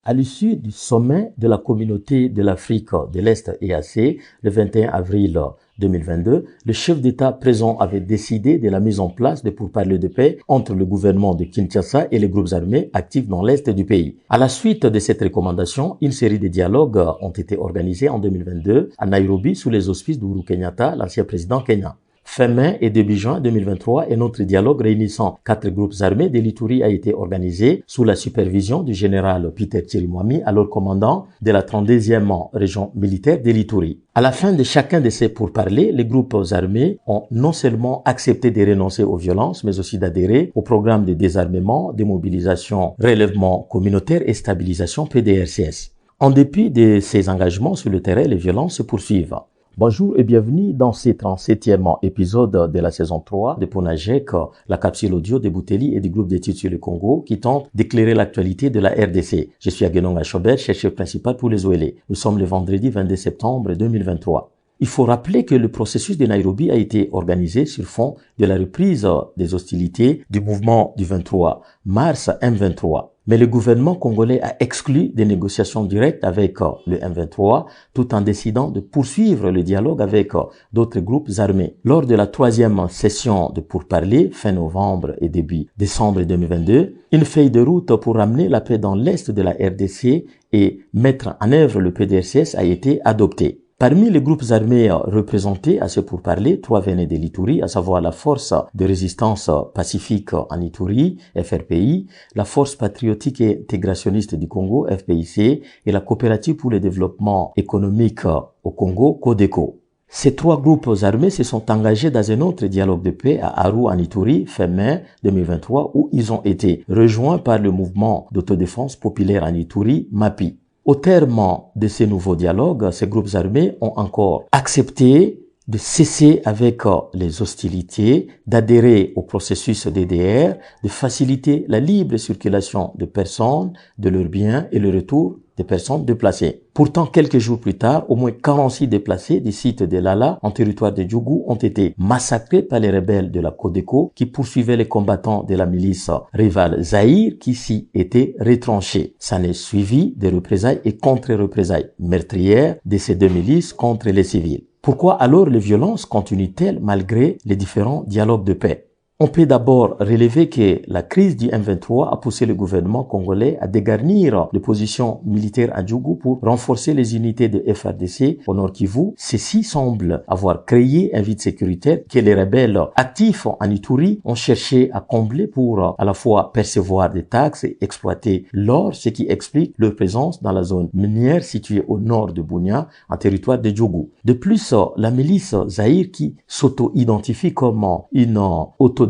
À l'issue du sommet de la communauté de l'Afrique de l'Est EAC, le 21 avril 2022, le chef d'État présent avait décidé de la mise en place de pourparlers de paix entre le gouvernement de Kinshasa et les groupes armés actifs dans l'Est du pays. À la suite de cette recommandation, une série de dialogues ont été organisés en 2022 à Nairobi sous les auspices d'Ourou Kenyatta, l'ancien président kenyan. Fin mai et début juin 2023, un autre dialogue réunissant 4 groupes armés de l'Ituri a été organisé sous la supervision du général Peter Chirimwami, alors commandant de la 32e région militaire de l'Ituri. À la fin de chacun de ces pourparlers, les groupes armés ont non seulement accepté de renoncer aux violences, mais aussi d'adhérer au programme de désarmement, démobilisation, relèvement communautaire et stabilisation PDRCS. En dépit de ces engagements sur le terrain, les violences se poursuivent. Bonjour et bienvenue dans ce 37e épisode de la saison 3 de Ponajek, la capsule audio de Bouteli et du groupe d'études sur le Congo qui tente d'éclairer l'actualité de la RDC. Je suis Aguenon Achobert, chercheur principal pour les OLE. Nous sommes le vendredi 22 septembre 2023. Il faut rappeler que le processus de Nairobi a été organisé sur fond de la reprise des hostilités du mouvement du 23 mars M23. Mais le gouvernement congolais a exclu des négociations directes avec le M23 tout en décidant de poursuivre le dialogue avec d'autres groupes armés. Lors de la 3e session de pourparlers, fin novembre et début décembre 2022, une feuille de route pour ramener la paix dans l'Est de la RDC et mettre en œuvre le PDRCS a été adoptée. Parmi les groupes armés représentés à ce pourparlers, 3 venaient de l'Ituri, à savoir la Force de résistance pacifique en Ituri, FRPI, la Force patriotique et intégrationniste du Congo, FPIC, et la Coopérative pour le développement économique au Congo, CODECO. Ces 3 groupes armés se sont engagés dans un autre dialogue de paix à Aru en Ituri, fin mai 2023, où ils ont été rejoints par le mouvement d'autodéfense populaire en Ituri, MAPI. Au terme de ces nouveaux dialogues, ces groupes armés ont encore accepté de cesser avec les hostilités, d'adhérer au processus DDR, de faciliter la libre circulation de personnes, de leurs biens et le retour des personnes déplacées. Pourtant, quelques jours plus tard, au moins 46 déplacés du site de Lala en territoire de Djougou ont été massacrés par les rebelles de la CODECO qui poursuivaient les combattants de la milice rivale Zaïre qui s'y étaient retranchés. Ça n'est suivi de représailles et contre-représailles meurtrières de ces 2 milices contre les civils. Pourquoi alors les violences continuent-elles malgré les différents dialogues de paix? On peut d'abord relever que la crise du M23 a poussé le gouvernement congolais à dégarnir les positions militaires à Djougou pour renforcer les unités de FARDC au Nord Kivu. Ceci semble avoir créé un vide sécuritaire que les rebelles actifs en Ituri ont cherché à combler pour à la fois percevoir des taxes et exploiter l'or, ce qui explique leur présence dans la zone minière située au nord de Bunia, en territoire de Djougou. De plus, la milice Zaïre qui s'auto-identifie comme une autodéfense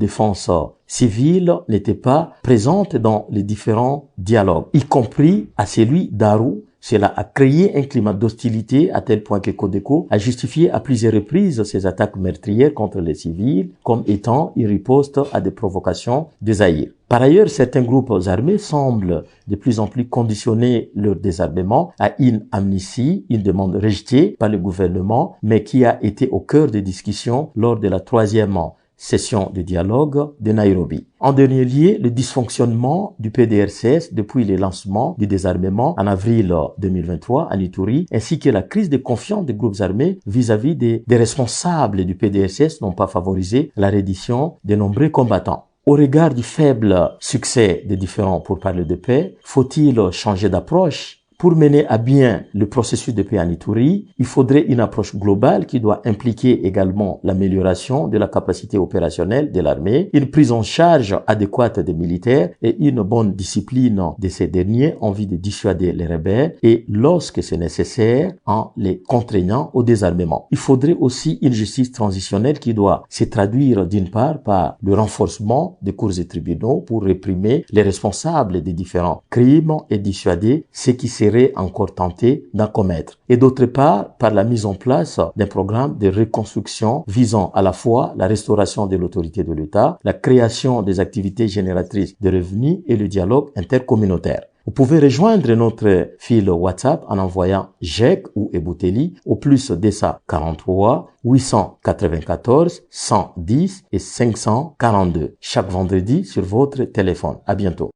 civile n'était pas présente dans les différents dialogues, y compris à celui d'Aru. Cela a créé un climat d'hostilité à tel point que CODECO a justifié à plusieurs reprises ces attaques meurtrières contre les civils comme étant une riposte à des provocations de Zaïre. Par ailleurs, certains groupes armés semblent de plus en plus conditionner leur désarmement à une amnistie, une demande rejetée par le gouvernement, mais qui a été au cœur des discussions lors de la 3e session de dialogue de Nairobi. En dernier lieu, le dysfonctionnement du PDRCS depuis le lancement du désarmement en avril 2023 en Ituri, ainsi que la crise de confiance des groupes armés vis-à-vis des responsables du PDRCS n'ont pas favorisé la reddition de nombreux combattants. Au regard du faible succès des différents pourparlers de paix, faut-il changer d'approche? Pour mener à bien le processus de paix en Ituri, il faudrait une approche globale qui doit impliquer également l'amélioration de la capacité opérationnelle de l'armée, une prise en charge adéquate des militaires et une bonne discipline de ces derniers en vue de dissuader les rebelles et, lorsque c'est nécessaire, en les contraignant au désarmement. Il faudrait aussi une justice transitionnelle qui doit se traduire d'une part par le renforcement des cours et tribunaux pour réprimer les responsables des différents crimes et dissuader ceux qui seraient encore tentés d'en commettre. Et d'autre part, par la mise en place d'un programme de reconstruction visant à la fois la restauration de l'autorité de l'État, la création des activités génératrices de revenus et le dialogue intercommunautaire. Vous pouvez rejoindre notre fil WhatsApp en envoyant JEC ou Ebouteli au plus 243 894 110 et 542 chaque vendredi sur votre téléphone. À bientôt.